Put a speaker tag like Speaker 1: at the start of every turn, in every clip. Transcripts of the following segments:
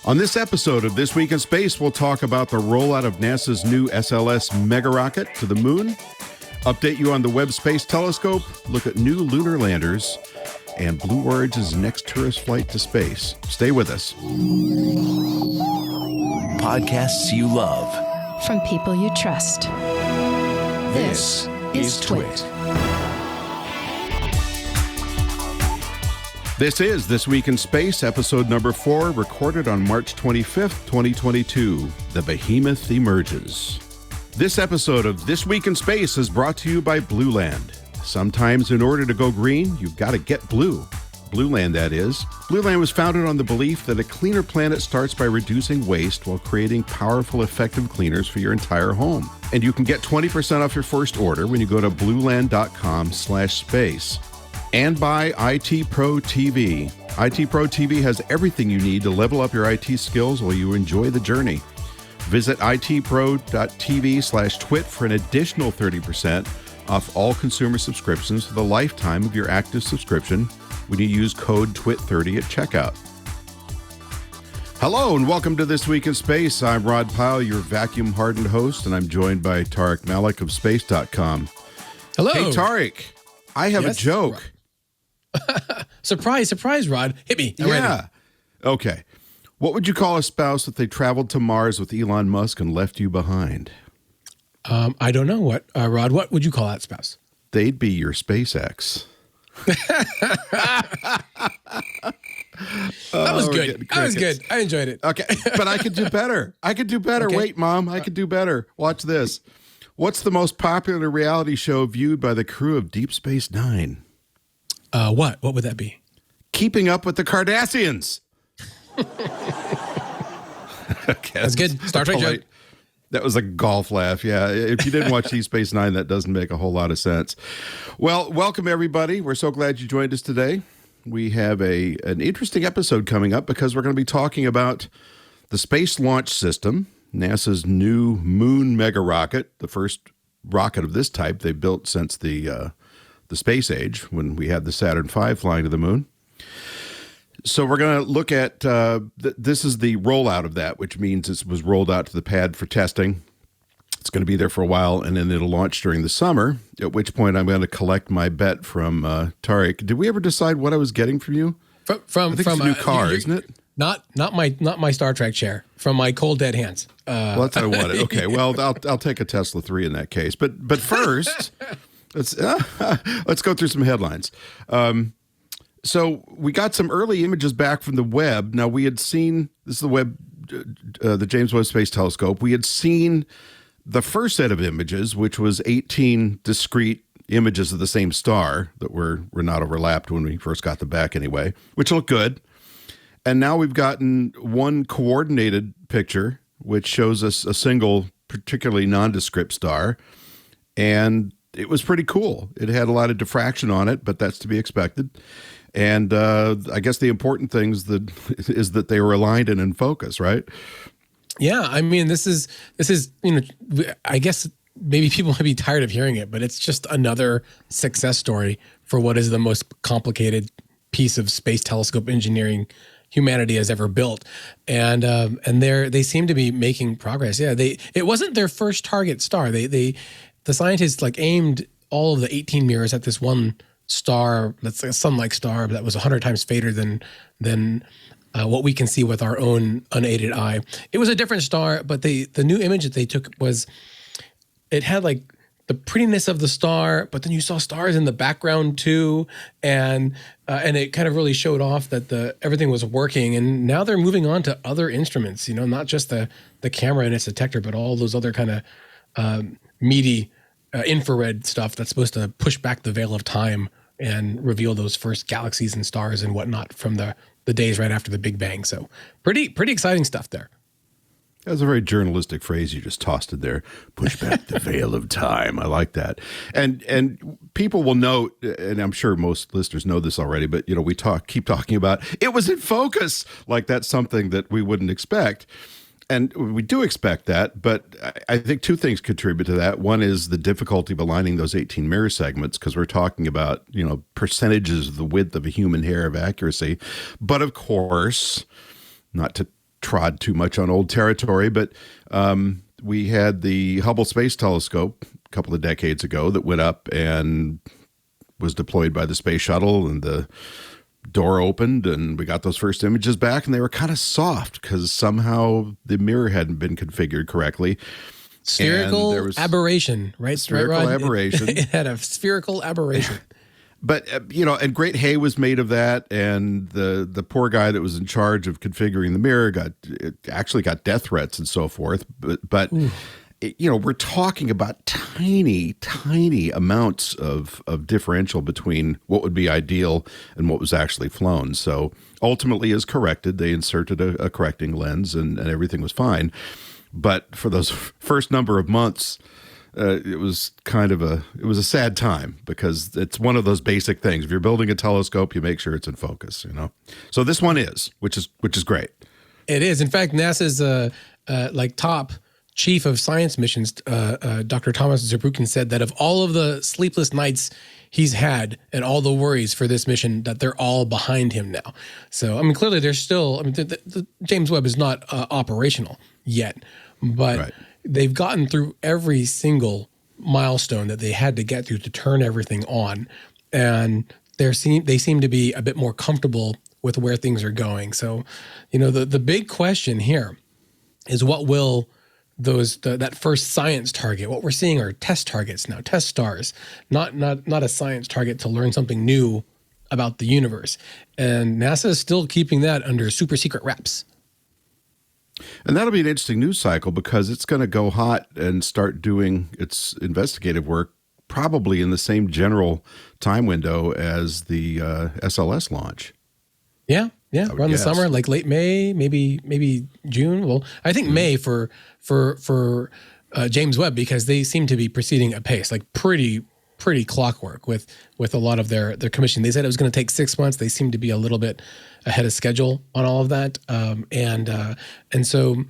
Speaker 1: On this episode of This Week in Space, we'll talk about the rollout of NASA's new SLS Megarocket to the moon, update you on the Webb Space Telescope, look at new lunar landers, and Blue Origin's next tourist flight to space. Stay with us.
Speaker 2: Podcasts you love.
Speaker 3: From people you trust. This is TWiT.
Speaker 1: This is This Week in Space, episode number 4, recorded on March 25th, 2022. The Behemoth emerges. This episode of This Week in Space is brought to you by Blueland. Sometimes in order to go green, you've got to get blue. Blueland, that is. Blueland was founded on the belief that a cleaner planet starts by reducing waste while creating powerful, effective cleaners for your entire home. And you can get 20% off your first order when you go to blueland.com/space. And by IT Pro TV. IT Pro TV has everything you need to level up your IT skills while you enjoy the journey. Visit itpro.tv/twit for an additional 30% off all consumer subscriptions for the lifetime of your active subscription when you use code TWIT30 at checkout. Hello and welcome to This Week in Space. I'm Rod Pyle, your vacuum-hardened host, and I'm joined by Tariq Malik of Space.com.
Speaker 4: Hello.
Speaker 1: Hey, Tariq, I have a joke.
Speaker 4: Surprise, Rod. Hit me. I'm ready.
Speaker 1: Okay. What would you call a spouse if they traveled to Mars with Elon Musk and left you behind?
Speaker 4: I don't know what, Rod. What would you call that spouse?
Speaker 1: They'd be your SpaceX.
Speaker 4: That was good. That was good. I enjoyed it.
Speaker 1: Okay, but I could do better. Okay. Wait, Mom, I could do better. Watch this. What's the most popular reality show viewed by the crew of Deep Space Nine?
Speaker 4: What? What would that be?
Speaker 1: Keeping Up with the Kardashians. Okay,
Speaker 4: that's good. Star Trek joke.
Speaker 1: That was a golf laugh. Yeah. If you didn't watch Deep Space Nine, that doesn't make a whole lot of sense. Well, welcome, everybody. We're so glad you joined us today. We have an interesting episode coming up because we're going to be talking about the Space Launch System, NASA's new moon Megarocket, the first rocket of this type they've built since the space age when we had the Saturn V flying to the moon. So we're going to look at, this is the rollout of that, which means it was rolled out to the pad for testing. It's going to be there for a while, and then it'll launch during the summer, at which point I'm going to collect my bet from Tariq. Did we ever decide what I was getting from you?
Speaker 4: From
Speaker 1: it's a new car, isn't it?
Speaker 4: Not my Star Trek chair, from my cold dead hands.
Speaker 1: Well, that's what I wanted. Okay, well, I'll take a Tesla 3 in that case. But first, let's go through some headlines. So we got some early images back from the Webb. Now, we had seen, this is the Webb, the James Webb Space Telescope. We had seen the first set of images, which was 18 discrete images of the same star that were not overlapped when we first got them back anyway, which looked good. And now we've gotten one coordinated picture, which shows us a single, particularly nondescript star. And it was pretty cool. It had a lot of diffraction on it, but that's to be expected. And I guess the important thing is that they were aligned and in focus, right?
Speaker 4: Yeah, I mean, this is I guess maybe people might be tired of hearing it, but it's just another success story for what is the most complicated piece of space telescope engineering humanity has ever built. And they seem to be making progress. Yeah, it wasn't their first target star. The scientists aimed all of the 18 mirrors at this one star, that's a sun-like star that was 100 times fainter than what we can see with our own unaided eye. It was a different star, but the new image that they took it had the prettiness of the star, but then you saw stars in the background too, and it kind of really showed off that everything was working. And now they're moving on to other instruments, not just the camera and its detector, but all those other kind of meaty infrared stuff that's supposed to push back the veil of time and reveal those first galaxies and stars and whatnot from the days right after the Big Bang. So pretty exciting stuff there.
Speaker 1: That's a very journalistic phrase you just tossed in there. Push back the veil of time. I like that. And people will note, and I'm sure most listeners know this already, but we keep talking about it was in focus, like that's something that we wouldn't expect. And we do expect that, but I think two things contribute to that. One is the difficulty of aligning those 18 mirror segments, because we're talking about, percentages of the width of a human hair of accuracy. But of course, not to trod too much on old territory, but we had the Hubble Space Telescope a couple of decades ago that went up and was deployed by the space shuttle, and the door opened and we got those first images back, and they were kind of soft because somehow the mirror hadn't been configured correctly.
Speaker 4: Spherical aberration, right?
Speaker 1: Spherical aberration.
Speaker 4: It had a spherical aberration.
Speaker 1: But, and great hay was made of that. And the poor guy that was in charge of configuring the mirror actually got death threats and so forth. But we're talking about tiny, tiny amounts of differential between what would be ideal and what was actually flown. So ultimately, as corrected, they inserted a correcting lens and everything was fine. But for those first number of months, it was a sad time, because it's one of those basic things. If you're building a telescope, you make sure it's in focus, So this one is, which is great.
Speaker 4: It is. In fact, NASA's top chief of science missions, Dr. Thomas Zurbuchen, said that of all of the sleepless nights he's had and all the worries for this mission, that they're all behind him now. So, clearly there's still, the James Webb is not operational yet, but right. They've gotten through every single milestone that they had to get through to turn everything on. And they seem to be a bit more comfortable with where things are going. So, the big question here is, what will that first science target, what we're seeing are test targets now, test stars, not a science target to learn something new about the universe. And NASA is still keeping that under super secret wraps.
Speaker 1: And that'll be an interesting news cycle, because it's going to go hot and start doing its investigative work probably in the same general time window as the SLS launch. Yeah,
Speaker 4: around the summer, like late May, maybe June. Well, I think May for James Webb, because they seem to be proceeding at pace, like pretty clockwork with a lot of their commission. They said it was going to take 6 months. They seem to be a little bit ahead of schedule on all of that, and so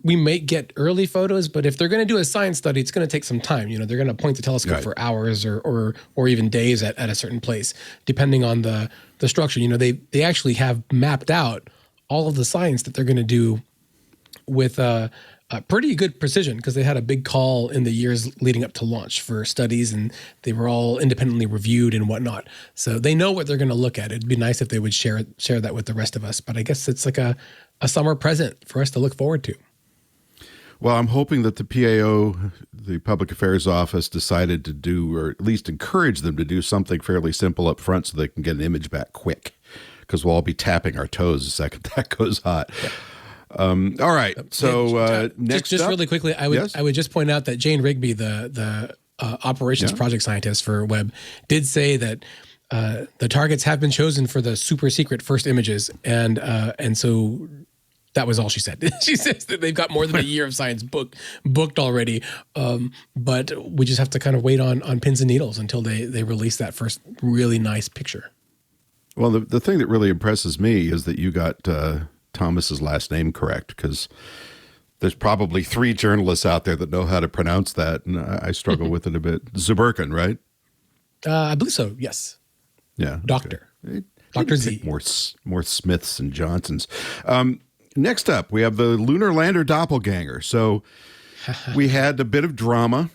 Speaker 4: we may get early photos, but if they're going to do a science study, it's going to take some time. They're going to point the telescope for hours or even days at a certain place, depending on the structure. They actually have mapped out all of the science that they're going to do with pretty good precision, because they had a big call in the years leading up to launch for studies, and they were all independently reviewed and whatnot. So they know what they're going to look at. It'd be nice if they would share that with the rest of us. But I guess it's like a summer present for us to look forward to.
Speaker 1: Well, I'm hoping that the PAO, the Public Affairs Office, decided to do, or at least encourage them to do, something fairly simple up front so they can get an image back quick, because we'll all be tapping our toes the second that goes hot. Yeah. All right. So next
Speaker 4: just
Speaker 1: up,
Speaker 4: really quickly, I would just point out that Jane Rigby, the operations project scientist for Webb, did say that the targets have been chosen for the super secret first images, and so that was all she said. She says that they've got more than a year of science booked already, but we just have to kind of wait on pins and needles until they release that first really nice picture.
Speaker 1: Well, the thing that really impresses me is that you got Thomas's last name correct, because there's probably 3 journalists out there that know how to pronounce that, and I struggle with it a bit. Zurbuchen, right?
Speaker 4: I believe so, yes.
Speaker 1: Yeah.
Speaker 4: Doctor.
Speaker 1: Okay.
Speaker 4: Dr. Z.
Speaker 1: More Smiths and Johnsons. Next up, we have the lunar lander doppelganger. So we had a bit of drama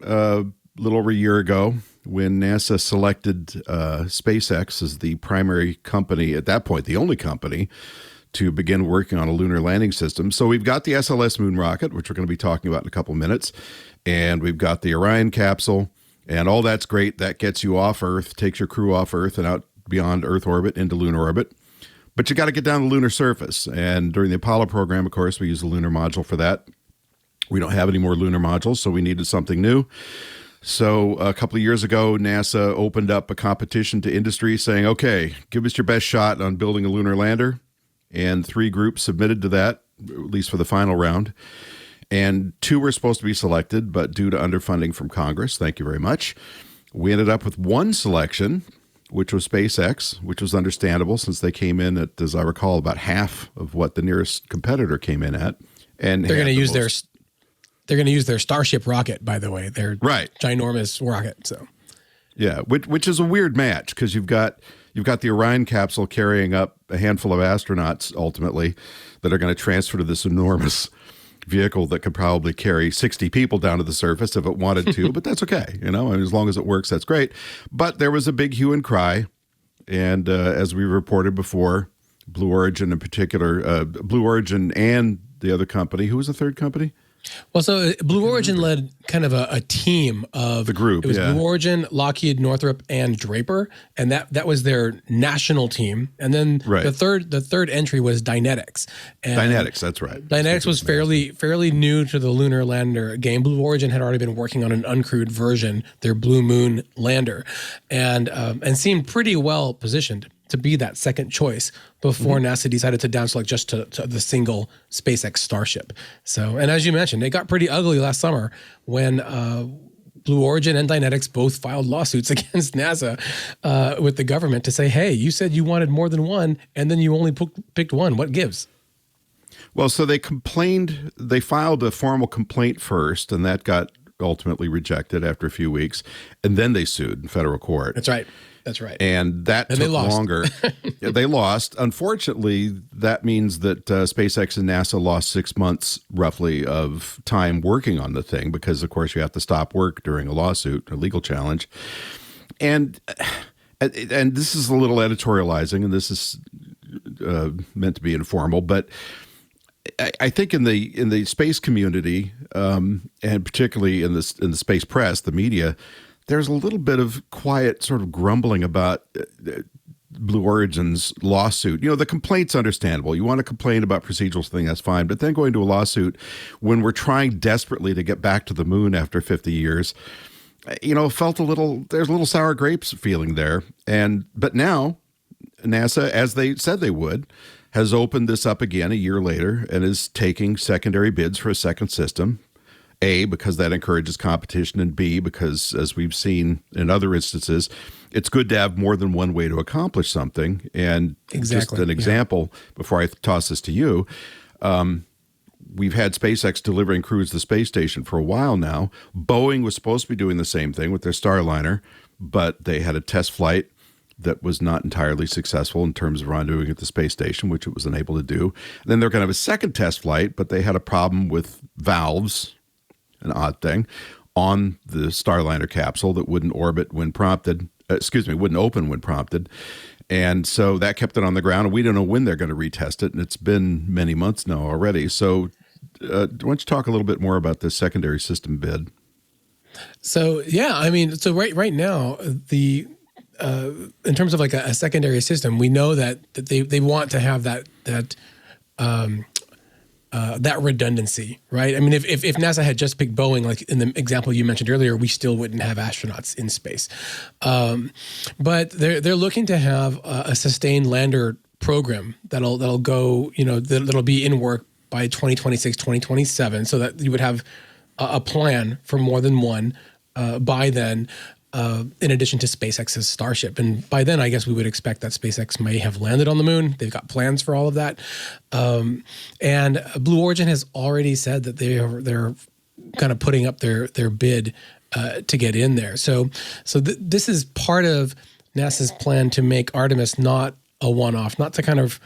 Speaker 1: a little over a year ago when NASA selected SpaceX as the primary company, at that point, the only company, to begin working on a lunar landing system. So we've got the SLS moon rocket, which we're going to be talking about in a couple of minutes, and we've got the Orion capsule, and all that's great. That gets you off Earth, takes your crew off Earth and out beyond Earth orbit into lunar orbit. But you got to get down to the lunar surface. And during the Apollo program, of course, we used the lunar module for that. We don't have any more lunar modules, so we needed something new. So a couple of years ago, NASA opened up a competition to industry saying, okay, give us your best shot on building a lunar lander. And 3 groups submitted to that, at least for the final round. And 2 were supposed to be selected, but due to underfunding from Congress, thank you very much, we ended up with 1 selection, which was SpaceX, which was understandable since they came in at, as I recall, about half of what the nearest competitor came in at. And
Speaker 4: they're going to use their Starship rocket, by the way, their ginormous rocket. So,
Speaker 1: yeah, which is a weird match, because you've got You've got the Orion capsule carrying up a handful of astronauts ultimately that are going to transfer to this enormous vehicle that could probably carry 60 people down to the surface if it wanted to, but that's okay. I mean, as long as it works, that's great. But there was a big hue and cry. And as we reported before, Blue Origin in particular, Blue Origin and the other company, who was the third company?
Speaker 4: Well, so Blue Origin led kind of a team of
Speaker 1: the group.
Speaker 4: It was Blue Origin, Lockheed, Northrop, and Draper, and that was their national team. And then the third entry was Dynetics. And
Speaker 1: Dynetics, that's right.
Speaker 4: Dynetics was fairly new to the lunar lander game. Blue Origin had already been working on an uncrewed version, their Blue Moon lander, and seemed pretty well positioned to be that second choice before NASA decided to down select just to the single SpaceX Starship. So, and as you mentioned, it got pretty ugly last summer when Blue Origin and Dynetics both filed lawsuits against NASA with the government to say, hey, you said you wanted more than one, and then you only picked one. What gives?
Speaker 1: Well, so they complained, they filed a formal complaint first, and that got ultimately rejected after a few weeks, and then they sued in federal court.
Speaker 4: That's right. That's right.
Speaker 1: And that took longer. They lost. Unfortunately, that means that SpaceX and NASA lost 6 months roughly of time working on the thing because, of course, you have to stop work during a lawsuit, a legal challenge. And this is a little editorializing, and this is meant to be informal, but I think in the space community, and particularly in the space press, the media, there's a little bit of quiet sort of grumbling about Blue Origin's lawsuit. The complaint's understandable. You want to complain about procedural thing, that's fine. But then going to a lawsuit when we're trying desperately to get back to the moon after 50 years, felt there's a little sour grapes feeling there. But now NASA, as they said they would, has opened this up again a year later and is taking secondary bids for a second system. A, because that encourages competition, and B, because as we've seen in other instances, it's good to have more than one way to accomplish something. And just an example, before I toss this to you, we've had SpaceX delivering crews to the space station for a while now. Boeing was supposed to be doing the same thing with their Starliner, but they had a test flight that was not entirely successful in terms of rendezvousing at the space station, which it was unable to do. And then they're going to have a second test flight, but they had a problem with valves, an odd thing, on the Starliner capsule that wouldn't open when prompted. And so that kept it on the ground, and we don't know when they're going to retest it, and it's been many months now already. So why don't you talk a little bit more about this secondary system bid?
Speaker 4: So, so right now, in terms of like a secondary system, we know that they want to have that redundancy, right? I mean, if NASA had just picked Boeing, like in the example you mentioned earlier, we still wouldn't have astronauts in space. But they're looking to have a sustained lander program that'll go, that'll be in work by 2026, 2027, so that you would have a plan for more than one by then. In addition to SpaceX's Starship. And by then, I guess we would expect that SpaceX may have landed on the moon. They've got plans for all of that. And Blue Origin has already said that they're kind of putting up their bid to get in there. So this is part of NASA's plan to make Artemis not a one-off, not to kind of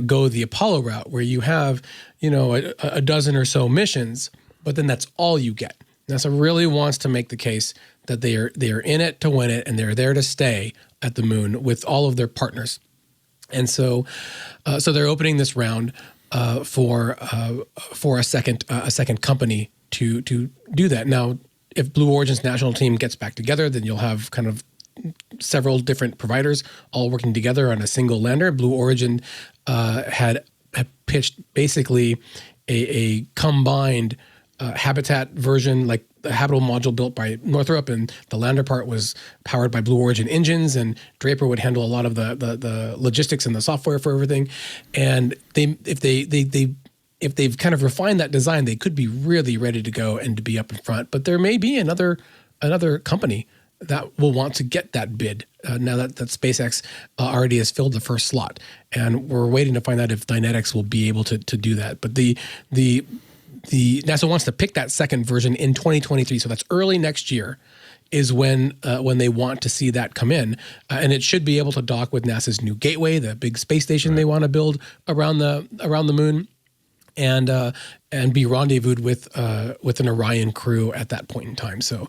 Speaker 4: go the Apollo route where you have, a dozen or so missions, but then that's all you get. NASA really wants to make the case that they are in it to win it, and they're there to stay at the moon with all of their partners. And so they're opening this round for a second company to do that. Now, if Blue Origin's national team gets back together, then you'll have kind of several different providers all working together on a single lander. Blue Origin had pitched basically a combined habitat version, like the habitable module built by Northrop, and the lander part was powered by Blue Origin engines, and Draper would handle a lot of the logistics and the software for everything. And if they've kind of refined that design, they could be really ready to go and to be up in front. But there may be another company that will want to get that bid now that SpaceX already has filled the first slot, and we're waiting to find out if Dynetics will be able to do that. But the NASA wants to pick that second version in 2023, so that's early next year. is when they want to see that come in, and it should be able to dock with NASA's new Gateway, the big space station they want to build around the moon, and be rendezvoused with an Orion crew at that point in time. So,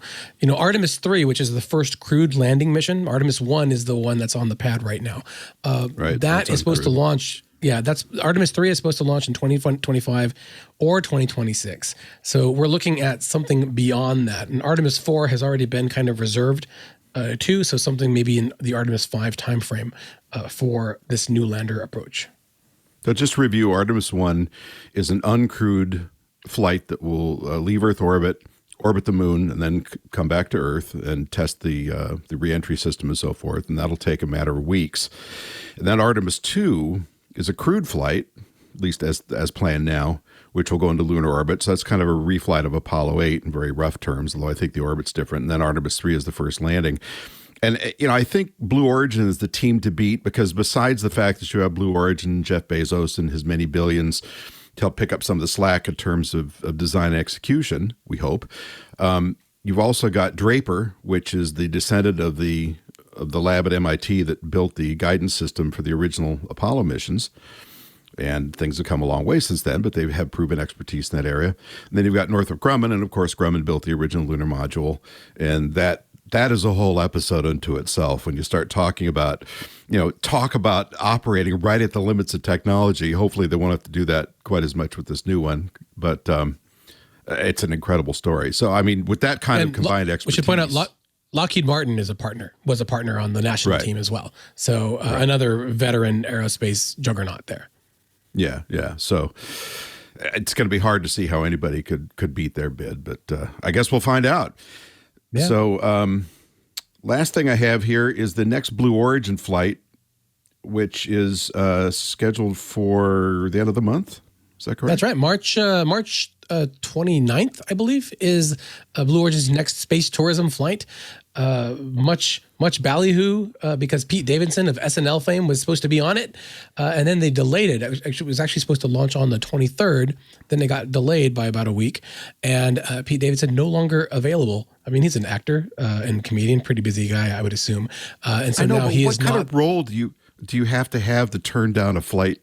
Speaker 4: Artemis 3, which is the first crewed landing mission. Artemis 1 is the one that's on the pad right now. That is supposed to launch. Yeah, that's Artemis 3 is supposed to launch in 2025 or 2026. So we're looking at something beyond that. And Artemis 4 has already been kind of reserved too. So something maybe in the Artemis 5 timeframe for this new lander approach.
Speaker 1: So just to review, Artemis 1 is an uncrewed flight that will leave Earth orbit the moon, and then come back to Earth and test the reentry system and so forth. And that'll take a matter of weeks. And then Artemis 2 is a crewed flight, at least as planned now, which will go into lunar orbit. So that's kind of a reflight of Apollo 8 in very rough terms, although I think the orbit's different. And then Artemis 3 is the first landing. And, I think Blue Origin is the team to beat, because besides the fact that you have Blue Origin, Jeff Bezos and his many billions to help pick up some of the slack in terms of design and execution, we hope. You've also got Draper, which is the descendant of the lab at MIT that built the guidance system for the original Apollo missions. And things have come a long way since then, but they have proven expertise in that area. And then you've got Northrop Grumman, and of course Grumman built the original lunar module. And that is a whole episode unto itself when you start talking about, talk about operating right at the limits of technology. Hopefully they won't have to do that quite as much with this new one, but it's an incredible story. So, I mean, with that kind of combined expertise.
Speaker 4: We should point out, Lockheed Martin was a partner on the national team as well. So another veteran aerospace juggernaut there.
Speaker 1: Yeah. So it's going to be hard to see how anybody could beat their bid, but I guess we'll find out. Yeah. So last thing I have here is the next Blue Origin flight, which is scheduled for the end of the month. Is that correct?
Speaker 4: That's right. March 29th, I believe, is Blue Origin's next space tourism flight. Much ballyhoo because Pete Davidson of SNL fame was supposed to be on it, and then they delayed it. It was actually supposed to launch on the 23rd. Then it got delayed by about a week, and Pete Davidson no longer available. I mean, he's an actor and comedian, pretty busy guy, I would assume. And so now he is not. What kind
Speaker 1: of role do you have to turn down a flight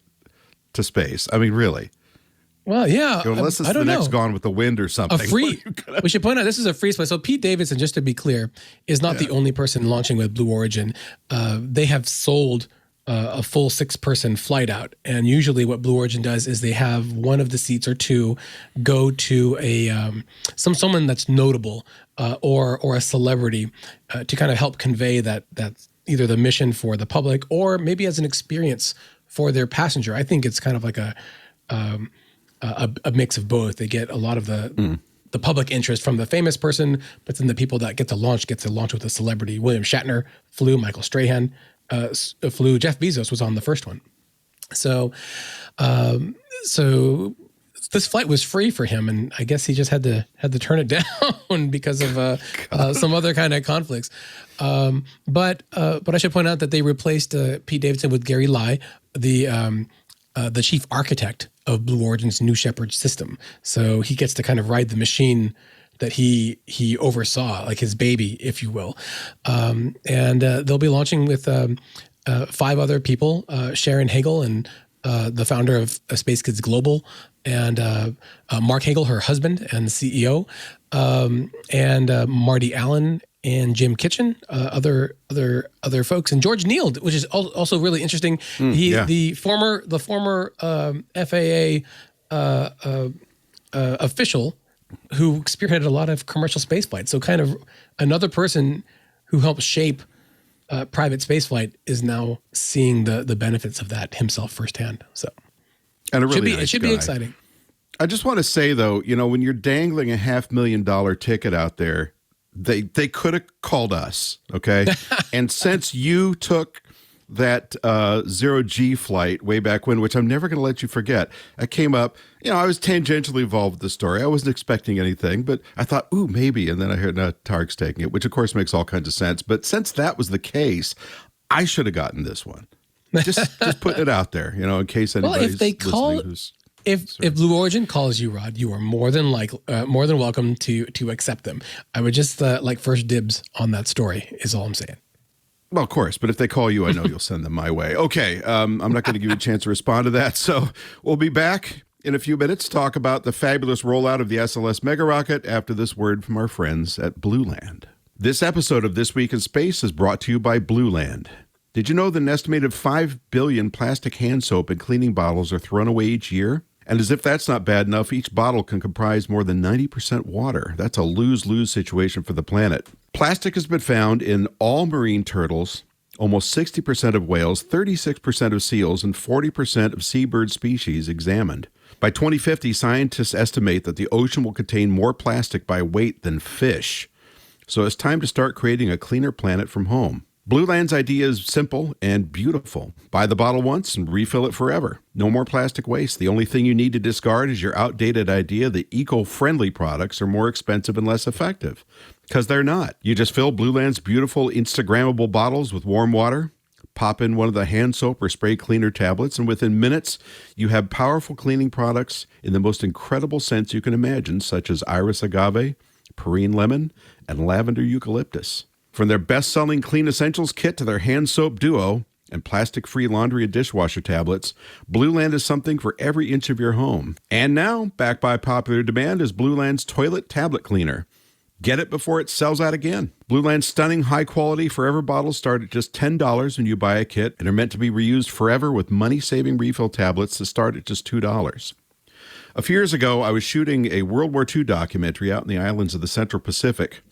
Speaker 1: to space? I mean, really?
Speaker 4: Well, yeah.
Speaker 1: Unless it's the next Gone with the Wind or something.
Speaker 4: We should point out this is a free flight. So Pete Davidson, just to be clear, is not the only person launching with Blue Origin. They have sold a full 6-person flight out. And usually what Blue Origin does is they have one of the seats or two go to a someone that's notable or a celebrity to kind of help convey that either the mission for the public or maybe as an experience for their passenger. I think it's kind of like a mix of both. They get a lot of the public interest from the famous person, but then the people that get to launch with a celebrity. William Shatner flew, Michael Strahan flew, Jeff Bezos was on the first one. So this flight was free for him, and I guess he just had to turn it down because of some other kind of conflicts. But I should point out that they replaced Pete Davidson with Gary Lai, the chief architect of Blue Origin's New Shepard system. So he gets to kind of ride the machine that he oversaw, like his baby, if you will. And they'll be launching with 5 other people, Sharon Hagel and the founder of Space Kids Global, and Mark Hagel, her husband and the CEO, and Marty Allen and Jim Kitchen, other folks, and George Neal, which is also really interesting. The former FAA official who spearheaded a lot of commercial space flights. So kind of another person who helped shape private spaceflight is now seeing the benefits of that himself firsthand. So,
Speaker 1: and it
Speaker 4: should be exciting.
Speaker 1: I just want to say though, when you're dangling a $500,000 ticket out there, they could have called us, okay? And since you took that 0G flight way back when, which I'm never going to let you forget, I came up, I was tangentially involved with the story. I wasn't expecting anything, but I thought, ooh, maybe. And then I heard Tariq's taking it, which of course makes all kinds of sense. But since that was the case, I should have gotten this one. Just putting it out there, in case anybody's listening
Speaker 4: If Blue Origin calls you, Rod, you are more than welcome to accept them. I would just like first dibs on that story is all I'm saying.
Speaker 1: Well, of course, but if they call you, I know you'll send them my way. Okay, I'm not going to give you a chance to respond to that. So we'll be back in a few minutes to talk about the fabulous rollout of the SLS Megarocket after this word from our friends at Blueland. This episode of This Week in Space is brought to you by Blueland. Did you know that an estimated 5 billion plastic hand soap and cleaning bottles are thrown away each year? And as if that's not bad enough, each bottle can comprise more than 90% water. That's a lose-lose situation for the planet. Plastic has been found in all marine turtles, almost 60% of whales, 36% of seals, and 40% of seabird species examined. By 2050, scientists estimate that the ocean will contain more plastic by weight than fish. So it's time to start creating a cleaner planet from home. Blueland's idea is simple and beautiful. Buy the bottle once and refill it forever. No more plastic waste. The only thing you need to discard is your outdated idea that eco-friendly products are more expensive and less effective. Because they're not. You just fill Blueland's beautiful Instagrammable bottles with warm water, pop in one of the hand soap or spray cleaner tablets, and within minutes, you have powerful cleaning products in the most incredible scents you can imagine, such as iris agave, perrine lemon, and lavender eucalyptus. From their best-selling Clean Essentials kit to their hand soap duo and plastic-free laundry and dishwasher tablets, Blueland is something for every inch of your home. And now, backed by popular demand, is Blueland's toilet tablet cleaner. Get it before it sells out again. Blueland's stunning high-quality forever bottles start at just $10 when you buy a kit and are meant to be reused forever with money-saving refill tablets that start at just $2. A few years ago, I was shooting a World War II documentary out in the islands of the Central Pacific.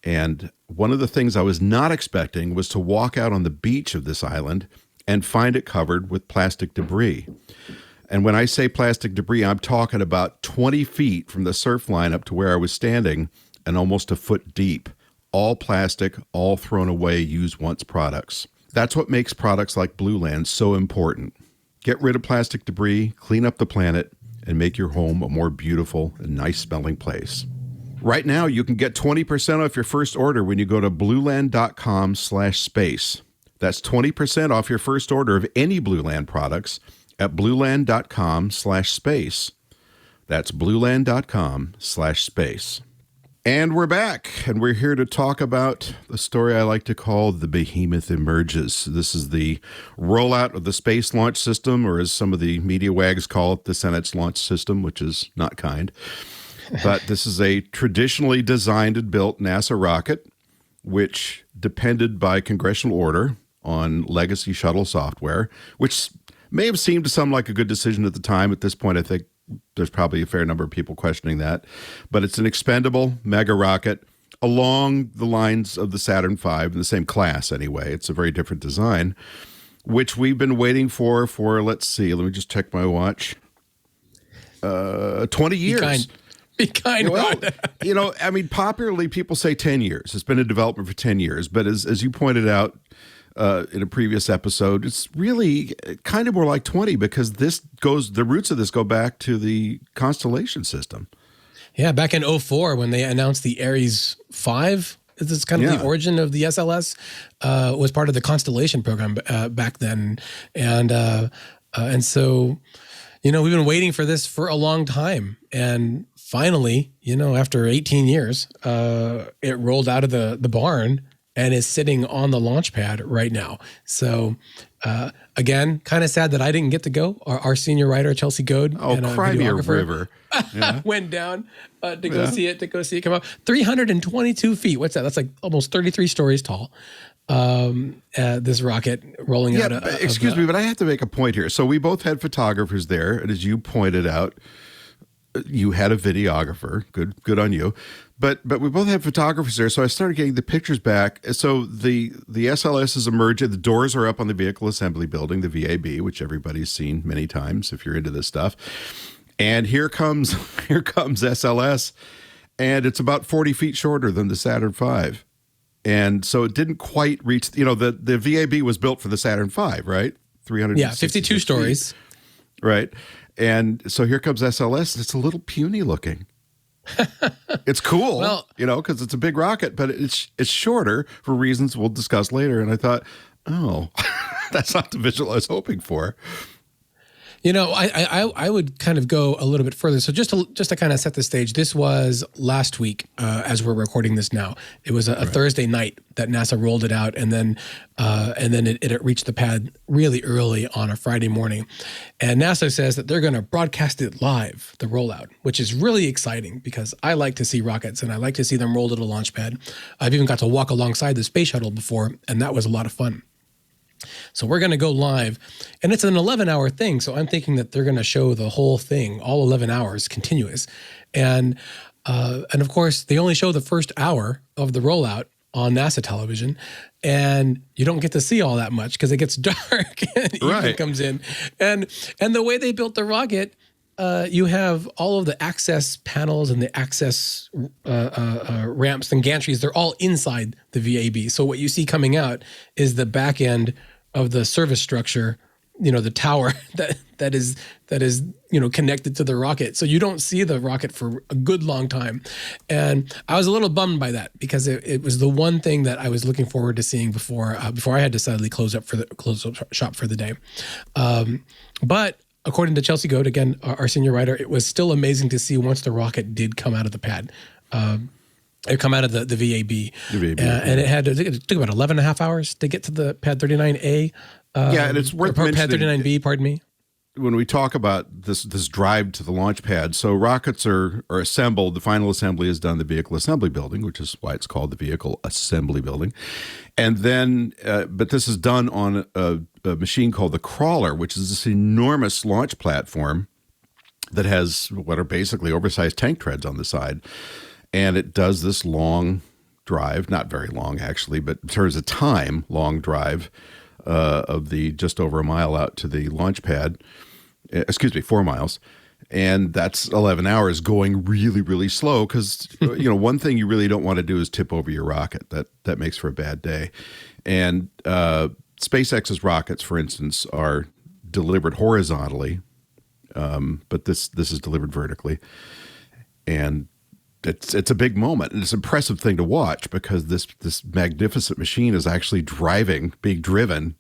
Speaker 1: And one of the things I was not expecting was to walk out on the beach of this island and find it covered with plastic debris. And when I say plastic debris, I'm talking about 20 feet from the surf line up to where I was standing and almost a foot deep. All plastic, all thrown away, use once products. That's what makes products like Blueland so important. Get rid of plastic debris, clean up the planet, and make your home a more beautiful and nice-smelling place. Right now, you can get 20% off your first order when you go to blueland.com/space. That's 20% off your first order of any Blueland products at blueland.com/space. That's blueland.com/space. And we're back, and we're here to talk about the story I like to call The Behemoth Emerges. This is the rollout of the Space Launch System, or as some of the media wags call it, the Senate's Launch System, which is not kind. But this is a traditionally designed and built NASA rocket, which depended by congressional order on legacy shuttle software, which may have seemed to some like a good decision at the time. At this point, I think there's probably a fair number of people questioning that. But it's an expendable Megarocket along the lines of the Saturn V, in the same class anyway. It's a very different design, which we've been waiting for, let's see, let me just check my watch, 20 years.
Speaker 4: Be kind.
Speaker 1: Well, I mean, popularly people say 10 years. It's been in development for 10 years. But as you pointed out in a previous episode, it's really kind of more like 20 because the roots of this go back to the Constellation system.
Speaker 4: Yeah, back in 2004 when they announced the Ares 5, this is kind of the origin of the SLS, was part of the Constellation program back then. And so, we've been waiting for this for a long time. And finally, after 18 years, it rolled out of the barn and is sitting on the launch pad right now. So, again, kind of sad that I didn't get to go. Our senior writer, Chelsea Goad, and
Speaker 1: cry me a river,
Speaker 4: went down to go see it come up. 322 feet. What's that? That's like almost 33 stories tall. This rocket rolling out.
Speaker 1: Excuse me, but I have to make a point here. So we both had photographers there, and as you pointed out, you had a videographer. Good on you. But we both had photographers there, so I started getting the pictures back. So the SLS is emerging. The doors are up on the Vehicle Assembly Building, the VAB, which everybody's seen many times if you're into this stuff. And here comes SLS, and it's about 40 feet shorter than the Saturn V. And so it didn't quite reach, the VAB was built for the Saturn V, right?
Speaker 4: 52 stories.
Speaker 1: Feet. Right. And so here comes SLS. It's a little puny looking. It's cool, because it's a big rocket, but it's shorter for reasons we'll discuss later. And I thought, that's not the visual I was hoping for.
Speaker 4: I would kind of go a little bit further. So just to kind of set the stage, this was last week as we're recording this now. It was a Thursday night that NASA rolled it out, and then it reached the pad really early on a Friday morning. And NASA says that they're going to broadcast it live, the rollout, which is really exciting because I like to see rockets and I like to see them rolled at a launch pad. I've even got to walk alongside the space shuttle before, and that was a lot of fun. So we're going to go live, and it's an 11-hour thing. So I'm thinking that they're going to show the whole thing, all 11 hours, continuous. And of course, they only show the first hour of the rollout on NASA television, and you don't get to see all that much because it gets dark and evening comes in. And the way they built the rocket, you have all of the access panels and the access ramps and gantries. They're all inside the VAB. So what you see coming out is the back end of the service structure, the tower that is connected to the rocket. So you don't see the rocket for a good long time. And I was a little bummed by that because it was the one thing that I was looking forward to seeing before I had to sadly close up shop for the day. But according to Chelsea Goat, again, our senior writer, it was still amazing to see once the rocket did come out of the pad. It come out of the VAB. And it took about 11 and a half hours to get to the pad 39A.
Speaker 1: And it's worth mentioning.
Speaker 4: Pad 39B, pardon me.
Speaker 1: When we talk about this drive to the launch pad, so rockets are assembled. The final assembly is done in the vehicle assembly building, which is why it's called the vehicle assembly building. And then, but this is done on a machine called the crawler, which is this enormous launch platform that has what are basically oversized tank treads on the side. And it does this long drive, not very long actually, but in terms of time, long drive of the just over a mile out to the launch pad. 4 miles. And that's 11 hours going really, really slow because, one thing you really don't want to do is tip over your rocket. That makes for a bad day. And SpaceX's rockets, for instance, are delivered horizontally, but this is delivered vertically. And it's a big moment, and it's an impressive thing to watch because this magnificent machine is actually being driven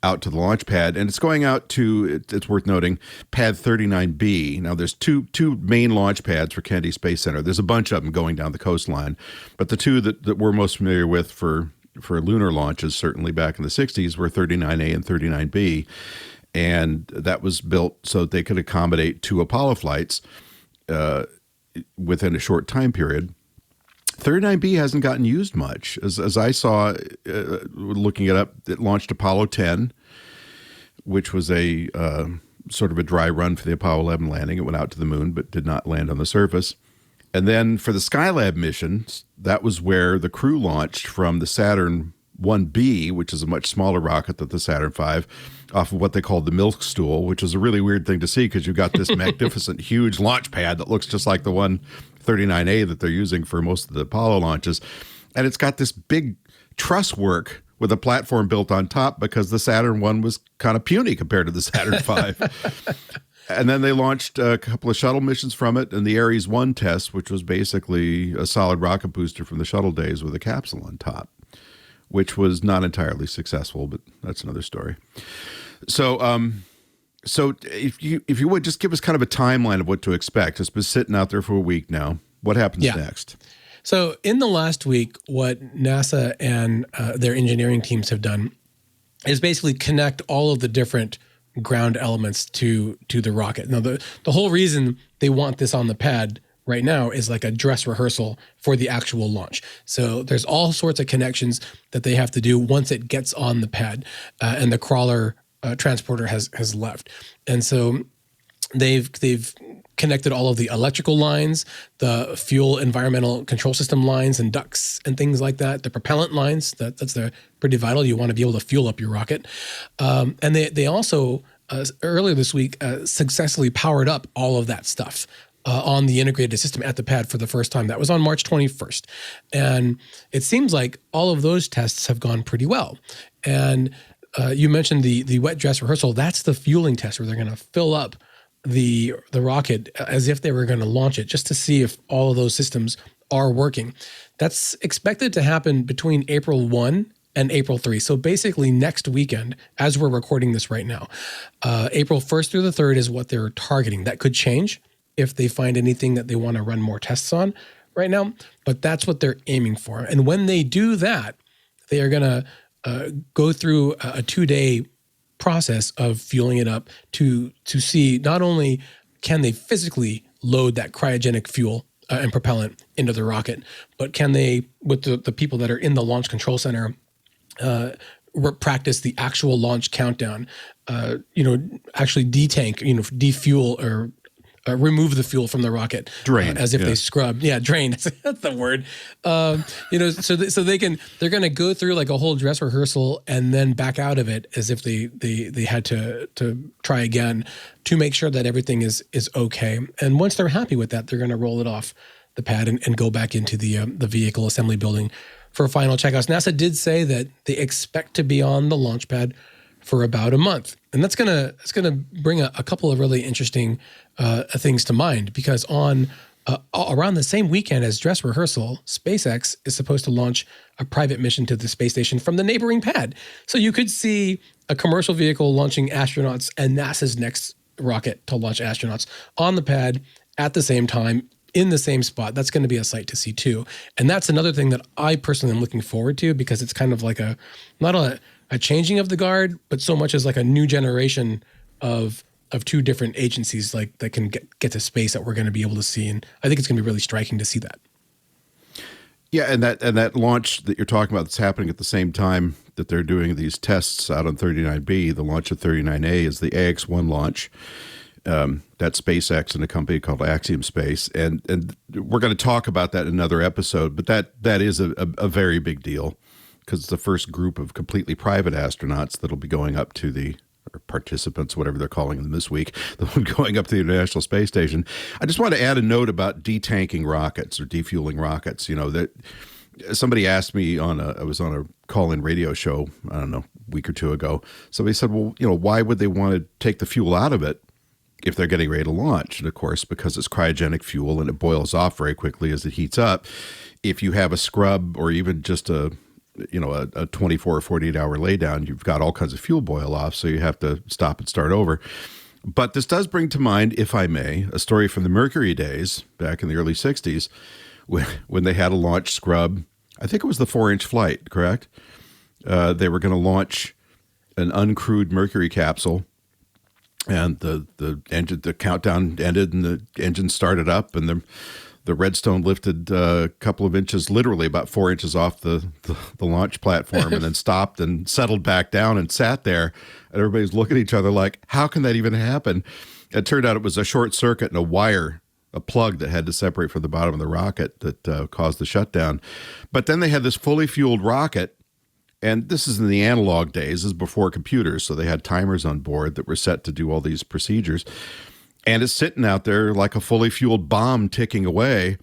Speaker 1: out to the launch pad, and it's going out to, it's worth noting, pad 39B. Now, there's two main launch pads for Kennedy Space Center. There's a bunch of them going down the coastline, but the two that we're most familiar with for lunar launches, certainly back in the 60s, were 39A and 39B, and that was built so that they could accommodate 2 Apollo flights within a short time period. 39B hasn't gotten used much. As I saw, looking it up, it launched Apollo 10, which was a sort of a dry run for the Apollo 11 landing. It went out to the moon, but did not land on the surface. And then for the Skylab missions, that was where the crew launched from the Saturn 1B, which is a much smaller rocket than the Saturn V, off of what they called the milk stool, which is a really weird thing to see because you've got this magnificent, huge launch pad that looks just like the one 39A that they're using for most of the Apollo launches. And it's got this big truss work with a platform built on top because the Saturn 1 was kind of puny compared to the Saturn V. And then they launched a couple of shuttle missions from it, and the Ares 1 test, which was basically a solid rocket booster from the shuttle days with a capsule on top, which was not entirely successful, but that's another story. So, so if you would just give us kind of a timeline of what to expect. It's been sitting out there for a week now. What happens next?
Speaker 4: So in the last week, what NASA and their engineering teams have done is basically connect all of the different ground elements to the rocket. Now, the whole reason they want this on the pad right now is like a dress rehearsal for the actual launch. So there's all sorts of connections that they have to do once it gets on the pad and the crawler transporter has left. And so they've connected all of the electrical lines, the fuel environmental control system lines and ducts and things like that, the propellant lines, that's pretty vital. You want to be able to fuel up your rocket. And they also, earlier this week, successfully powered up all of that stuff on the integrated system at the pad for the first time. That was on March 21st. And it seems like all of those tests have gone pretty well. And you mentioned the wet dress rehearsal. That's the fueling test where they're going to fill up the rocket as if they were going to launch it, just to see if all of those systems are working. That's expected to happen between April 1 and April 3. So basically next weekend, as we're recording this right now, April 1st through the 3rd is what they're targeting. That could change if they find anything that they want to run more tests on right now, but that's what they're aiming for. And when they do that, they are going to go through a 2-day process of fueling it up to see not only can they physically load that cryogenic fuel and propellant into the rocket, but can they, with the people that are in the Launch Control Center, practice the actual launch countdown, actually detank, defuel or remove the fuel from the rocket,
Speaker 1: drain,
Speaker 4: as if they scrubbed. Yeah, drain. That's the word. So they're going to go through like a whole dress rehearsal and then back out of it as if they had to try again to make sure that everything is okay. And once they're happy with that, they're going to roll it off the pad and go back into the vehicle assembly building for final checkouts. NASA did say that they expect to be on the launch pad for about a month. And that's gonna bring a couple of really interesting things to mind, because on around the same weekend as dress rehearsal, SpaceX is supposed to launch a private mission to the space station from the neighboring pad. So you could see a commercial vehicle launching astronauts and NASA's next rocket to launch astronauts on the pad at the same time in the same spot. That's going to be a sight to see too. And that's another thing that I personally am looking forward to, because it's kind of like not a changing of the guard, but so much as like a new generation of two different agencies like that can get to space that we're going to be able to see. And I think it's going to be really striking to see that.
Speaker 1: Yeah, and that launch that you're talking about that's happening at the same time that they're doing these tests out on 39B, the launch of 39A is the AX-1 launch. That's SpaceX and a company called Axiom Space. And we're going to talk about that in another episode, but that is a very big deal, because it's the first group of completely private astronauts that'll be going up to or participants, whatever they're calling them this week, going up to the International Space Station. I just want to add a note about detanking rockets or defueling rockets. That somebody asked me I was on a call-in radio show, I don't know, a week or two ago. Somebody said, well, why would they want to take the fuel out of it if they're getting ready to launch? And of course, because it's cryogenic fuel and it boils off very quickly as it heats up. If you have a scrub or even just a 24 or 48 hour laydown, you've got all kinds of fuel boil off, so you have to stop and start over. But this does bring to mind, if I may, a story from the Mercury days back in the early 60s when they had a launch scrub. I think it was the 4-inch flight, correct? They were going to launch an uncrewed Mercury capsule, and the countdown ended and the engine started up, and the redstone lifted a couple of inches, literally about 4 inches off the launch platform, and then stopped and settled back down and sat there. And everybody's looking at each other like, how can that even happen? It turned out it was a short circuit and a plug that had to separate from the bottom of the rocket that caused the shutdown. But then they had this fully fueled rocket, and this is in the analog days. This is before computers, so they had timers on board that were set to do all these procedures. And it's sitting out there like a fully fueled bomb ticking away,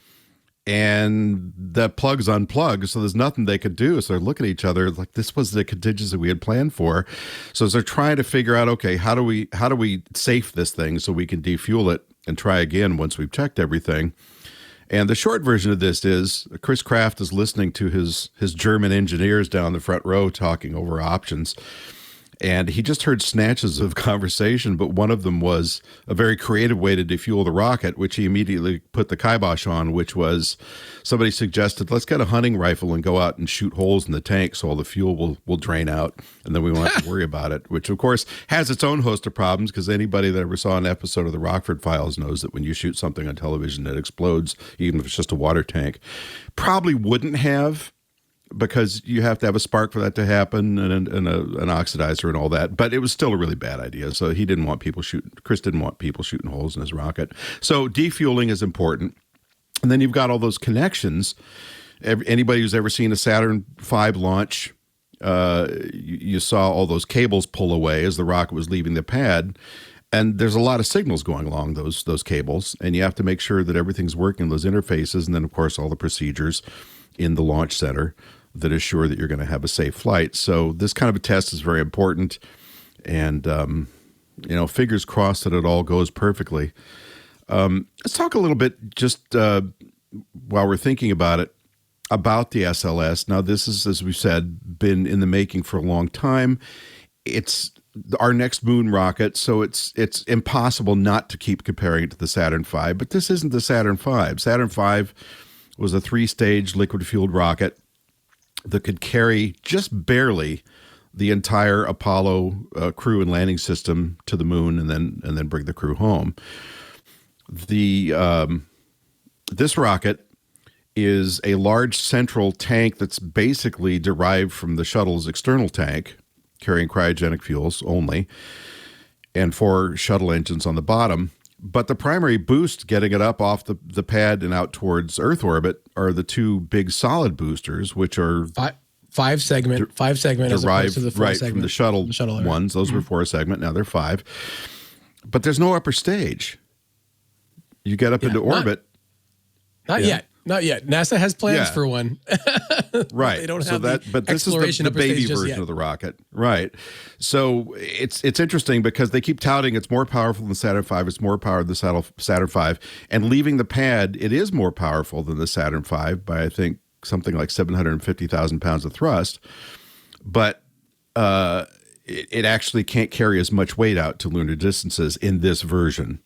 Speaker 1: and the plug's unplugged, so there's nothing they could do. So they're looking at each other like this was the contingency we had planned for. So as they're trying to figure out, okay, how do we safe this thing so we can defuel it and try again once we've checked everything? And the short version of this is Chris Kraft is listening to his German engineers down the front row talking over options. And he just heard snatches of conversation, but one of them was a very creative way to defuel the rocket, which he immediately put the kibosh on, which was somebody suggested, let's get a hunting rifle and go out and shoot holes in the tank so all the fuel will drain out, and then we won't have to worry about it, which, of course, has its own host of problems, because anybody that ever saw an episode of the Rockford Files knows that when you shoot something on television, it explodes, even if it's just a water tank. Probably wouldn't have, because you have to have a spark for that to happen, and an oxidizer and all that. But it was still a really bad idea. So Chris didn't want people shooting holes in his rocket. So defueling is important. And then you've got all those connections. Anybody who's ever seen a Saturn V launch, you saw all those cables pull away as the rocket was leaving the pad. And there's a lot of signals going along those cables. And you have to make sure that everything's working, those interfaces. And then, of course, all the procedures in the launch center that assure that you're going to have a safe flight. So this kind of a test is very important, and fingers crossed that it all goes perfectly. Let's talk a little bit just while we're thinking about it about the SLS. Now, this is, as we said, been in the making for a long time. It's our next moon rocket, so it's impossible not to keep comparing it to the Saturn V. But this isn't the Saturn V. Saturn V was a 3-stage liquid-fueled rocket that could carry just barely the entire Apollo crew and landing system to the moon, and then bring the crew home. This rocket is a large central tank that's basically derived from the shuttle's external tank, carrying cryogenic fuels only, and 4 shuttle engines on the bottom. But the primary boost getting it up off the pad and out towards Earth orbit are the 2 big solid boosters, which are
Speaker 4: five segment as opposed to the 4 segment
Speaker 1: from the shuttle ones. Those were 4 segment. Now they're 5. But there's no upper stage. You get up into orbit.
Speaker 4: Not yet. NASA has plans for one.
Speaker 1: Right.
Speaker 4: They don't have that.
Speaker 1: But this is the baby version of the rocket. Right. So it's interesting because they keep touting it's more powerful than the Saturn V. It's more powerful than the Saturn V. And leaving the pad, it is more powerful than the Saturn V by, I think, something like 750,000 pounds of thrust. But it actually can't carry as much weight out to lunar distances in this version.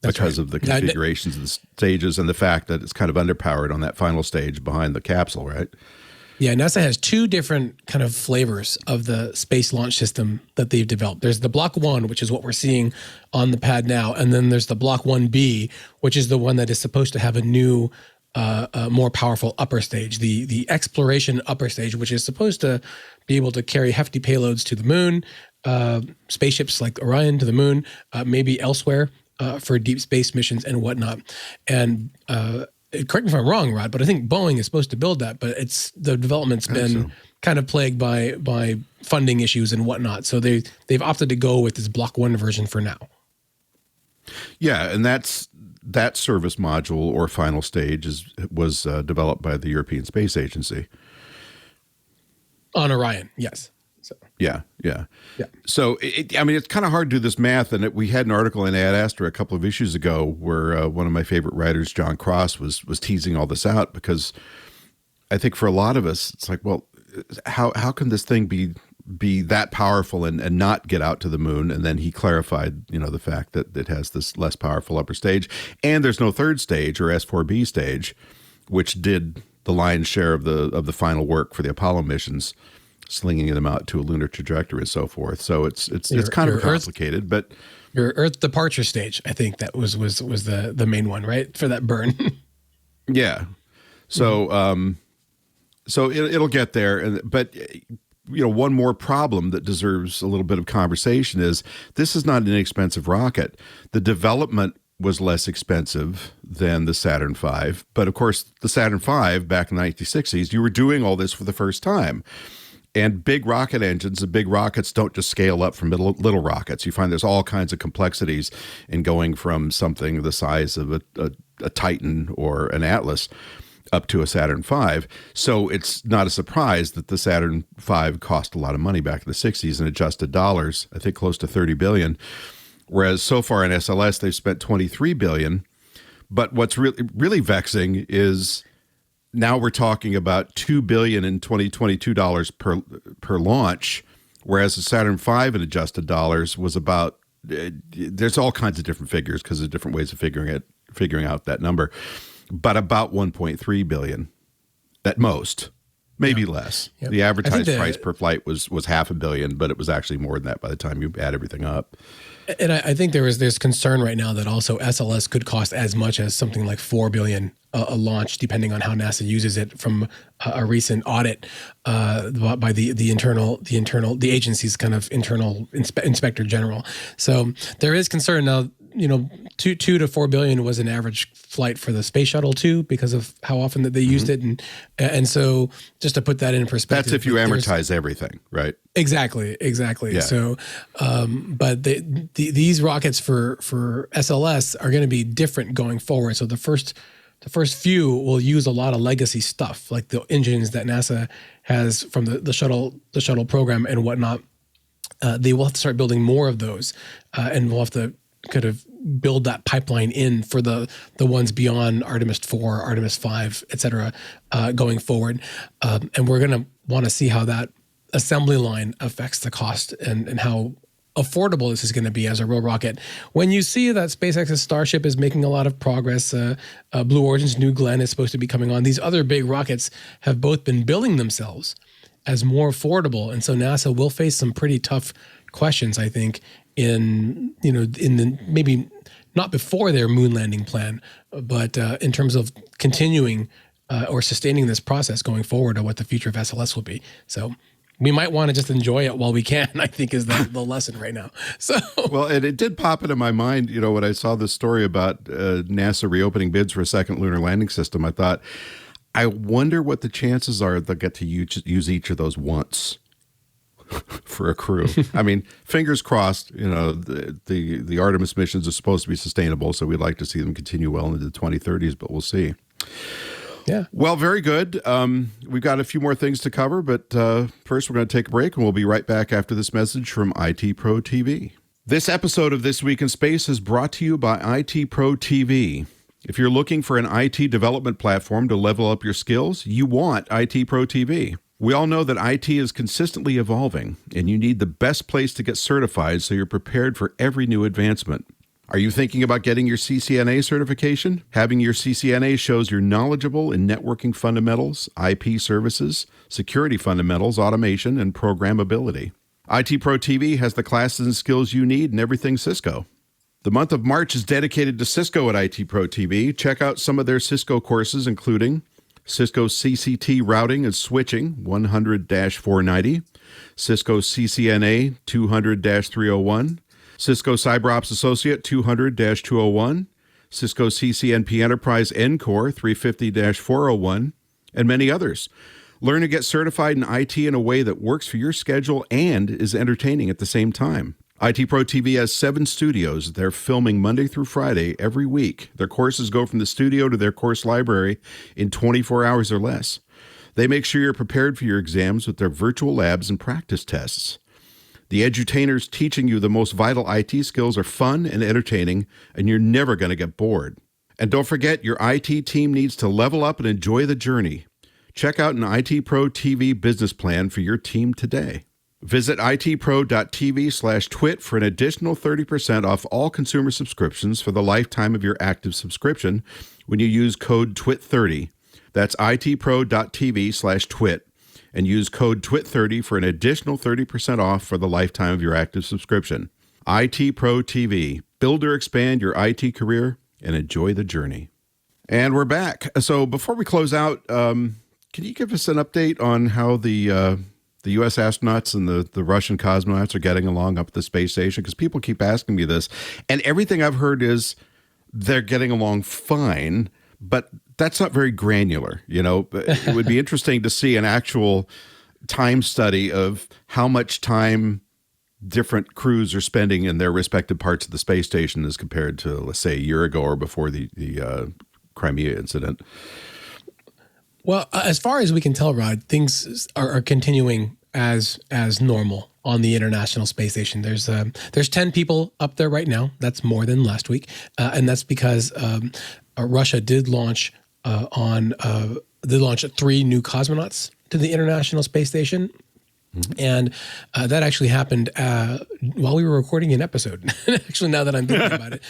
Speaker 1: Because of the configurations of the stages and the fact that it's kind of underpowered on that final stage behind the capsule, right?
Speaker 4: Yeah, NASA has 2 different kind of flavors of the Space Launch System that they've developed. There's the Block 1, which is what we're seeing on the pad now, and then there's the Block 1B, which is the one that is supposed to have a new, more powerful upper stage, the Exploration upper stage, which is supposed to be able to carry hefty payloads to the moon, spaceships like Orion to the moon, maybe elsewhere. For deep space missions and whatnot. And correct me if I'm wrong, Rod, but I think Boeing is supposed to build that, but the development's been kind of plagued by funding issues and whatnot. So they've opted to go with this Block 1 version for now.
Speaker 1: Yeah, and that service module or final stage was developed by the European Space Agency.
Speaker 4: On Orion, yes. So.
Speaker 1: Yeah. So, it's kind of hard to do this math. And we had an article in Ad Astra a couple of issues ago where one of my favorite writers, John Cross, was teasing all this out because I think for a lot of us, it's like, well, how can this thing be that powerful and not get out to the moon? And then he clarified, the fact that it has this less powerful upper stage. And there's no 3rd stage or S4B stage, which did the lion's share of the final work for the Apollo missions, slinging them out to a lunar trajectory and so forth. So it's kind of complicated, but
Speaker 4: your Earth departure stage, I think that was the main one, right? For that burn.
Speaker 1: Yeah. So so it'll get there, but one more problem that deserves a little bit of conversation is this is not an inexpensive rocket. The development was less expensive than the Saturn V, but of course the Saturn V back in the 1960s, you were doing all this for the first time. And big rocket engines, the big rockets don't just scale up from little rockets. You find there's all kinds of complexities in going from something the size of a Titan or an Atlas up to a Saturn V. So it's not a surprise that the Saturn V cost a lot of money back in the 60s in adjusted dollars, I think close to $30 billion. Whereas so far in SLS, they've spent $23 billion. But what's really vexing is now we're talking about $2 billion in 2022 dollars per launch, whereas the Saturn V in adjusted dollars was about. There's all kinds of different figures because there's different ways of figuring out that number, but about 1.3 billion at most, maybe less. Yep. The advertised price per flight was $500 million, but it was actually more than that by the time you add everything up.
Speaker 4: And I think there's concern right now that also SLS could cost as much as something like $4 billion a launch, depending on how NASA uses it. From a recent audit by the agency's kind of internal inspector general. So there is concern now. $2 to $4 billion was an average flight for the space shuttle too, because of how often that they used it, and so just to put that in perspective,
Speaker 1: that's if you amortize everything, right?
Speaker 4: Exactly. Yeah. So, but these rockets for SLS are going to be different going forward. So the first few will use a lot of legacy stuff, like the engines that NASA has from the shuttle program and whatnot. They will have to start building more of those, and we'll have to kind of build that pipeline in for the ones beyond Artemis 4, Artemis 5, et cetera, going forward. And we're going to want to see how that assembly line affects the cost and how affordable this is going to be as a real rocket. When you see that SpaceX's Starship is making a lot of progress, Blue Origin's New Glenn is supposed to be coming on. These other big rockets have both been billing themselves as more affordable, and so NASA will face some pretty tough questions, I think, in the maybe not before their moon landing plan, but in terms of continuing or sustaining this process going forward, or what the future of SLS will be. So we might want to just enjoy it while we can, I think, is the lesson right now. So
Speaker 1: well, and it did pop into my mind, when I saw this story about NASA reopening bids for a second lunar landing system. I thought, I wonder what the chances are they'll get to use each of those once for a crew. I mean, fingers crossed. The Artemis missions are supposed to be sustainable, so we'd like to see them continue well into the 2030s, but we'll see.
Speaker 4: Yeah.
Speaker 1: Well, very good. We've got a few more things to cover, but first we're going to take a break, and we'll be right back after this message from IT Pro TV. This episode of This Week in Space is brought to you by IT Pro TV. If you're looking for an IT development platform to level up your skills, you want IT Pro TV. We all know that IT is consistently evolving, and you need the best place to get certified so you're prepared for every new advancement. Are you thinking about getting your CCNA certification? Having your CCNA shows you're knowledgeable in networking fundamentals, IP services, security fundamentals, automation, and programmability. IT Pro TV has the classes and skills you need in everything Cisco. The month of March is dedicated to Cisco at IT Pro TV. Check out some of their Cisco courses, including Cisco CCT Routing and Switching 100-490, Cisco CCNA 200-301, Cisco CyberOps Associate 200-201, Cisco CCNP Enterprise NCore 350-401, and many others. Learn to get certified in IT in a way that works for your schedule and is entertaining at the same time. IT Pro TV has 7 studios. They're filming Monday through Friday every week. Their courses go from the studio to their course library in 24 hours or less. They make sure you're prepared for your exams with their virtual labs and practice tests. The edutainers teaching you the most vital IT skills are fun and entertaining, and you're never going to get bored. And don't forget, your IT team needs to level up and enjoy the journey. Check out an IT Pro TV business plan for your team today. Visit itpro.tv/twit for an additional 30% off all consumer subscriptions for the lifetime of your active subscription when you use code TWIT30. That's itpro.tv/twit and use code TWIT30 for an additional 30% off for the lifetime of your active subscription. IT Pro TV. Build or expand your IT career and enjoy the journey. And we're back. So before we close out, can you give us an update on how the U.S. astronauts and the Russian cosmonauts are getting along up at the space station? Because people keep asking me this. And everything I've heard is they're getting along fine, but that's not very granular. It would be interesting to see an actual time study of how much time different crews are spending in their respective parts of the space station as compared to, let's say, a year ago or before the Crimea incident.
Speaker 4: Well, as far as we can tell, Rod, things are continuing as normal on the International Space Station. There's 10 people up there right now. That's more than last week, and that's because Russia did launch 3 new cosmonauts to the International Space Station. Mm-hmm. And that actually happened while we were recording an episode. Actually, now that I'm thinking about it,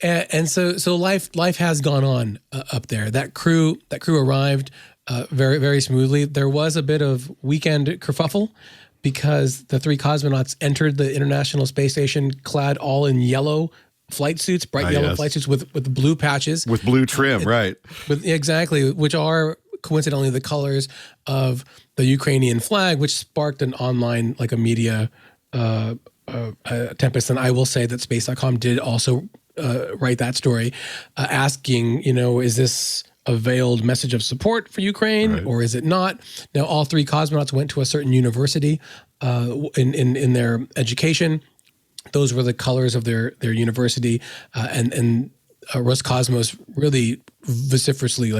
Speaker 4: and so life has gone on up there. That crew arrived very, very smoothly. There was a bit of weekend kerfuffle because the 3 cosmonauts entered the International Space Station clad all in yellow flight suits, bright yellow flight suits with blue patches,
Speaker 1: with blue trim, right?
Speaker 4: Exactly, which are coincidentally the colors of the Ukrainian flag, which sparked an online, like a media tempest. And I will say that Space.com did also write that story, asking, is this a veiled message of support for Ukraine, or is it not? Now, all 3 cosmonauts went to a certain university in their education. Those were the colors of their university, and Roscosmos really vociferously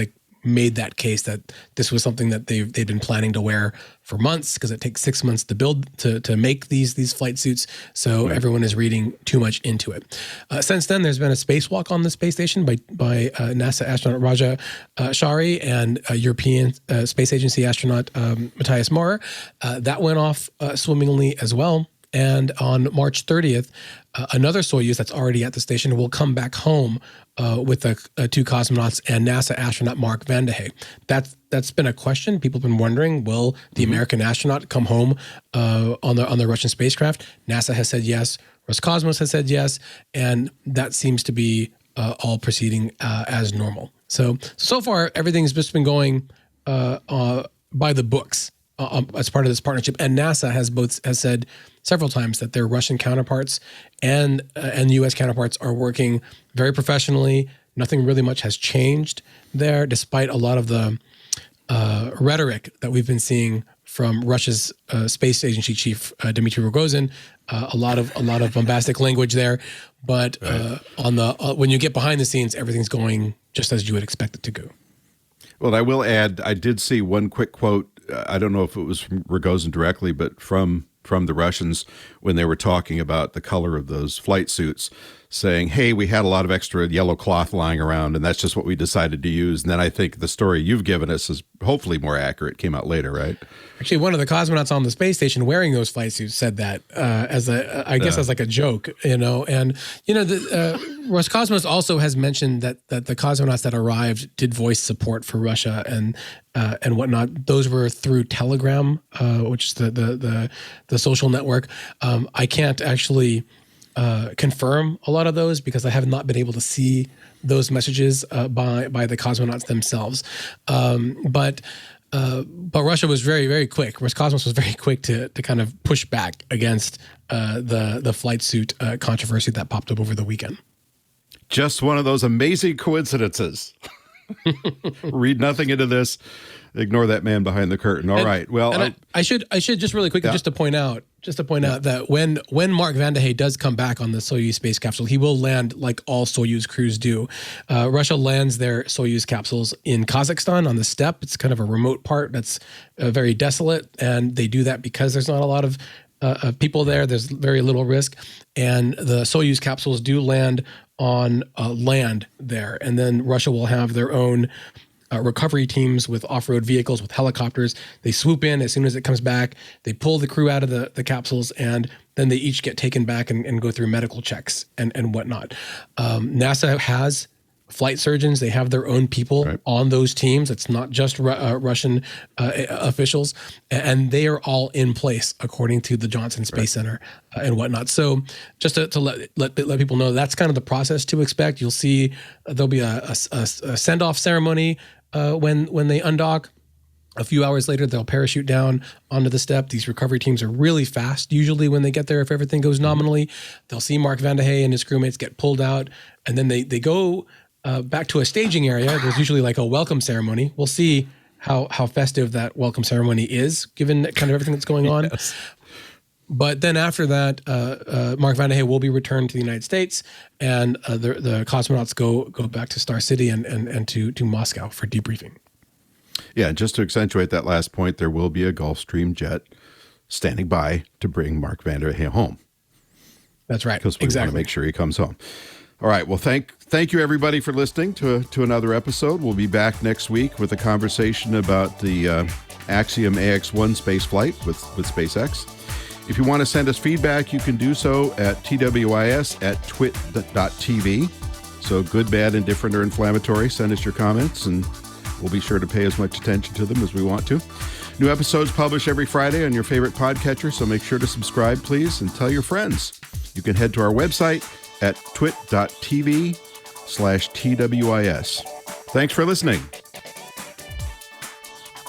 Speaker 4: made that case that this was something that they'd been planning to wear for months, because it takes 6 months to build to make these flight suits. So everyone is reading too much into it. Since then, there's been a spacewalk on the space station by NASA astronaut Raja Shari and European Space Agency astronaut Matthias Maurer. That went off swimmingly as well. And on March 30th, another Soyuz that's already at the station will come back home with the two cosmonauts and NASA astronaut Mark Vande Hei. That's been a question. People have been wondering, will the American astronaut come home on the Russian spacecraft? NASA has said yes. Roscosmos has said yes. And that seems to be all proceeding as normal. So far, everything's just been going by the books as part of this partnership. And NASA has said several times that their Russian counterparts and U.S. counterparts are working very professionally. Nothing really much has changed there, despite a lot of the rhetoric that we've been seeing from Russia's space agency chief Dmitry Rogozin. A lot of bombastic language there, but when you get behind the scenes, everything's going just as you would expect it to go.
Speaker 1: Well, I will add, I did see one quick quote. I don't know if it was from Rogozin directly, but from the Russians when they were talking about the color of those flight suits, saying, hey, we had a lot of extra yellow cloth lying around, and that's just what we decided to use. And then I think the story you've given us is hopefully more accurate. Came out later, right? Actually,
Speaker 4: one of the cosmonauts on the space station wearing those flight suits said that as like a joke, And Roscosmos also has mentioned that the cosmonauts that arrived did voice support for Russia and whatnot. Those were through Telegram, which is the social network. I can't actually confirm a lot of those because I have not been able to see those messages by the cosmonauts themselves. But Russia was very, very quick. Roscosmos was very quick to kind of push back against the flight suit controversy that popped up over the weekend.
Speaker 1: Just one of those amazing coincidences. Read nothing into this. Ignore that man behind the curtain. All right. Well,
Speaker 4: I should just really quickly just to point out that when Mark Vande Hei does come back on the Soyuz space capsule, he will land like all Soyuz crews do. Russia lands their Soyuz capsules in Kazakhstan on the steppe. It's kind of a remote part that's very desolate, and they do that because there's not a lot of people there. There's very little risk, and the Soyuz capsules do land on land there, and then Russia will have their own recovery teams with off-road vehicles, with helicopters. They swoop in as soon as it comes back. They pull the crew out of the capsules, and then they each get taken back and go through medical checks and whatnot. NASA has flight surgeons. They have their own people on those teams. It's not just Russian officials, and they are all in place according to the Johnson Space Center and whatnot. So just to let people know, that's kind of the process to expect. You'll see there'll be a send-off ceremony when they undock. A few hours later, they'll parachute down onto the steppe. These recovery teams are really fast, usually when they get there, if everything goes nominally. They'll see Mark Vande Hei and his crewmates get pulled out, and then they go back to a staging area. There's usually like a welcome ceremony. We'll see how festive that welcome ceremony is, given kind of everything that's going on. Yes. But then after that, Mark Vande Hei will be returned to the United States, and the cosmonauts go back to Star City and to Moscow for debriefing.
Speaker 1: Yeah, and just to accentuate that last point, there will be a Gulfstream jet standing by to bring Mark Vande Hei home.
Speaker 4: That's right.
Speaker 1: Because we want to make sure he comes home. All right. Well, thank you, everybody, for listening to another episode. We'll be back next week with a conversation about the Axiom AX-1 space flight with SpaceX. If you want to send us feedback, you can do so at twis@twit.tv. So good, bad, indifferent, or inflammatory. Send us your comments, and we'll be sure to pay as much attention to them as we want to. New episodes published every Friday on your favorite podcatcher, so make sure to subscribe, please, and tell your friends. You can head to our website at twit.tv/TWIS. Thanks for listening.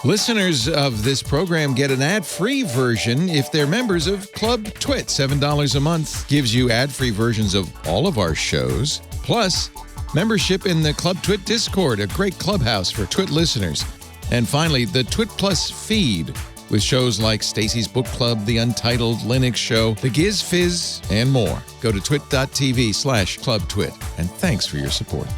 Speaker 5: Listeners of this program get an ad-free version if they're members of Club TWiT. $7 a month gives you ad-free versions of all of our shows, plus membership in the Club TWiT Discord, a great clubhouse for TWiT listeners. And finally, the TWiT Plus feed with shows like Stacy's Book Club, the Untitled Linux Show, the Giz Fizz, and more. Go to twit.tv/clubtwit, and thanks for your support.